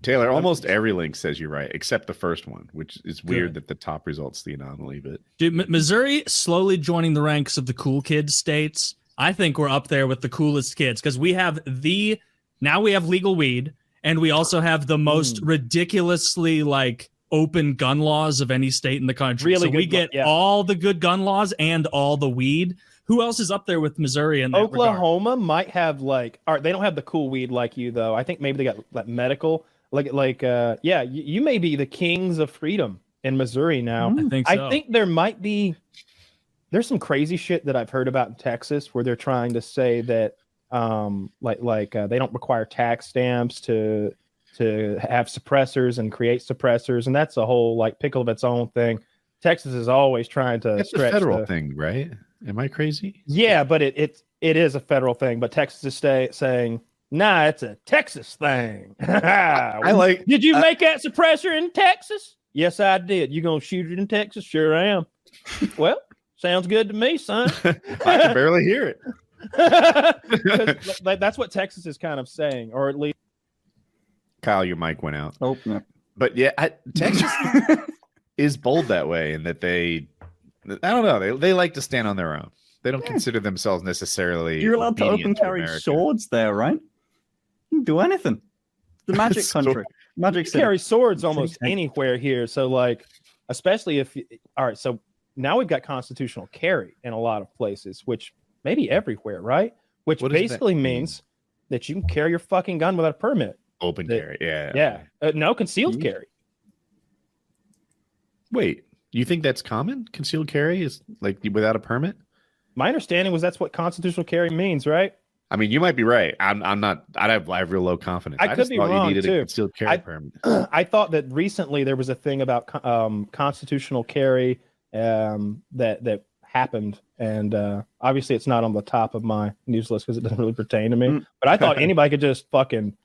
Taylor, almost every link says you're right, except the first one, which is weird that the top result's the anomaly. But dude, Missouri slowly joining the ranks of the cool kids states. I think we're up there with the coolest kids because we have legal weed, and we also have the most ridiculously like open gun laws of any state in the country. Really, so we get all the good gun laws and all the weed. Who else is up there with Missouri in that Oklahoma regard? might have like, all right, they don't have the cool weed like you though. I think maybe they got like medical, you may be the kings of freedom in Missouri now. I think so. I think there's some crazy shit that I've heard about in Texas where they're trying to say that they don't require tax stamps to have suppressors and create suppressors, and that's a whole like pickle of its own thing. Texas is always trying to stretch a federal thing, right? Am I crazy? Yeah, but it is a federal thing. But Texas is saying, nah, it's a Texas thing. Did you make that suppressor in Texas? Yes, I did. You gonna shoot it in Texas? Sure am. Well, sounds good to me, son. I can barely hear it. That's what Texas is kind of saying, or at least. Kyle, your mic went out. Oh, no. But yeah, Texas is bold that way, in that I don't know, they like to stand on their own. They don't consider themselves necessarily. You're allowed to open carry swords there, right? You can do anything. The magic country. Magic City. Carry swords almost anywhere here. So like, especially if, all right, so now we've got constitutional carry in a lot of places, which maybe everywhere, right? Which basically means that you can carry your fucking gun without a permit. Open carry, yeah. Yeah. No, concealed carry. Wait, you think that's common? Concealed carry is like without a permit? My understanding was that's what constitutional carry means, right? I mean, you might be right. I'm not. I have real low confidence. I could be wrong you needed too. A concealed carry permit. I thought that recently there was a thing about constitutional carry that happened, and obviously it's not on the top of my news list because it doesn't really pertain to me. But I thought anybody could just fucking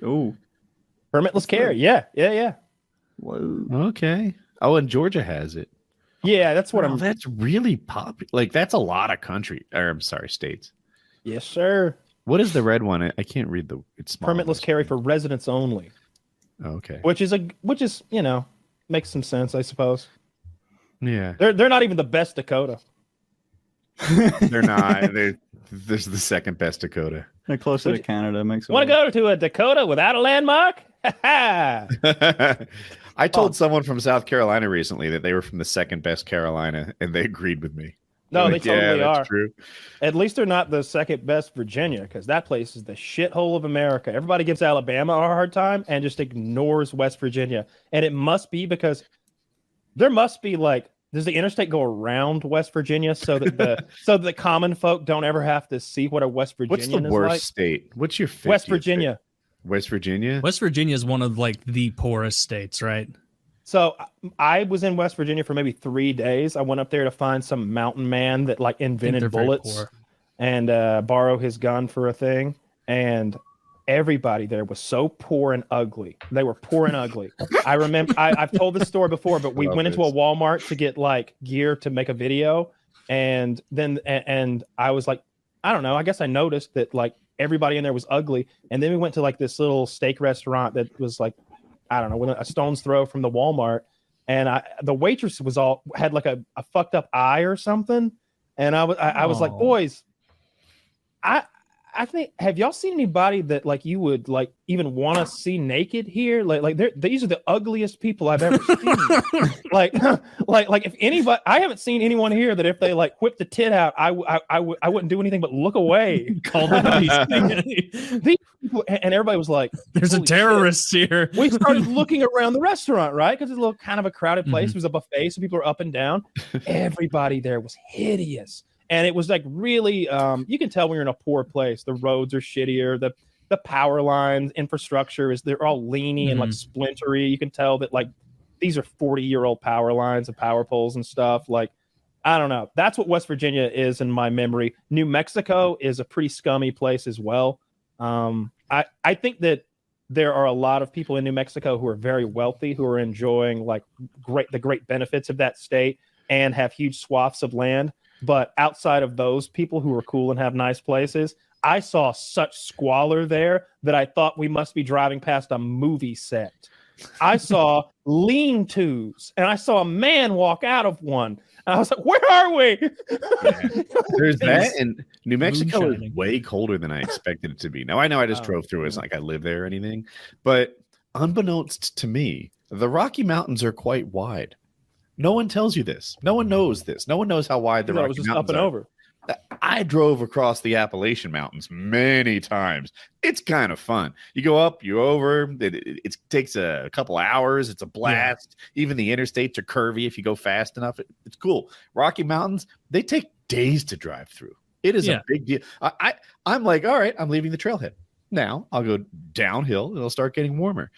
permitless carry. Yeah. Whoa. Okay. Oh, and Georgia has it. Yeah, that's what That's really popular. Like, that's a lot of states. Yes, sir. What is the red one? I can't read it's small. Permitless carry for residents only. Okay. Which is makes some sense, I suppose. Yeah. They're not even the best Dakota. They're not. This is the second best Dakota. They're closer to Canada. Makes want to go to a Dakota without a landmark? I told someone from South Carolina recently that they were from the second best Carolina, and they agreed with me. No, they totally are. That's true. At least they're not the second best Virginia, because that place is the shithole of America. Everybody gives Alabama a hard time and just ignores West Virginia. And it must be because there must be does the interstate go around West Virginia so that the common folk don't ever have to see what a West Virginian is like? What's the worst state? What's your 50th West Virginia. State? West Virginia? West Virginia is one of the poorest states, right? So I was in West Virginia for maybe 3 days. I went up there to find some mountain man that invented bullets and borrow his gun for a thing. And everybody there was so poor and ugly. They were poor and ugly. I remember I've told this story before, but we went into a Walmart to get gear to make a video. And then I was like, I don't know. I guess I noticed that everybody in there was ugly. And then we went to this little steak restaurant that was I don't know, a stone's throw from the Walmart. And the waitress had a fucked up eye or something. And I was like, boys, I think, have y'all seen anybody that you would even want to see naked here? These are the ugliest people I've ever seen. If anybody, I haven't seen anyone here that if they whipped the tit out, I wouldn't do anything but look away. Call the police. These people, and everybody was like, "There's a terrorist here." We started looking around the restaurant, right? Because it's a little kind of a crowded place. It was a buffet, so people are up and down. Everybody there was hideous. And it was really, you can tell when you're in a poor place. The roads are shittier. The power lines, infrastructure they're all leany and splintery. You can tell that these are 40-year-old power lines and power poles and stuff. I don't know. That's what West Virginia is in my memory. New Mexico is a pretty scummy place as well. I think that there are a lot of people in New Mexico who are very wealthy, who are enjoying the great benefits of that state and have huge swaths of land. But outside of those people who are cool and have nice places, I saw such squalor there that I thought we must be driving past a movie set. I saw lean-tos, and I saw a man walk out of one. I was like, where are we? Yeah. There's that, and New Mexico is Moonshining. way colder than I expected it to be. Now, I know I just drove through it. It's not like I live there or anything. But unbeknownst to me, the Rocky Mountains are quite wide. No one tells you this. No one knows this. No one knows how wide the No, it Rocky was just Mountains up and are. over. I drove across the Appalachian Mountains many times. It's kind of fun. You go up, you over. It takes a couple hours. It's a blast. Even the interstates are curvy if you go fast enough. It's cool. Rocky Mountains, they take days to drive through. It is a big deal. I'm like, all right, I'm leaving the trailhead. Now I'll go downhill. It'll start getting warmer.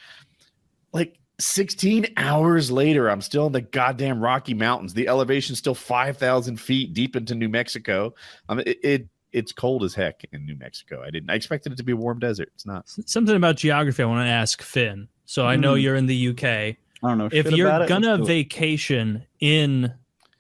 Like 16 hours later, I'm still in the goddamn Rocky Mountains. The elevation's still 5,000 feet deep into New Mexico. It's cold as heck in New Mexico. I expected it to be a warm desert. It's not. Something about geography I want to ask Finn. So I know you're in the UK. I don't know. If you're gonna vacation in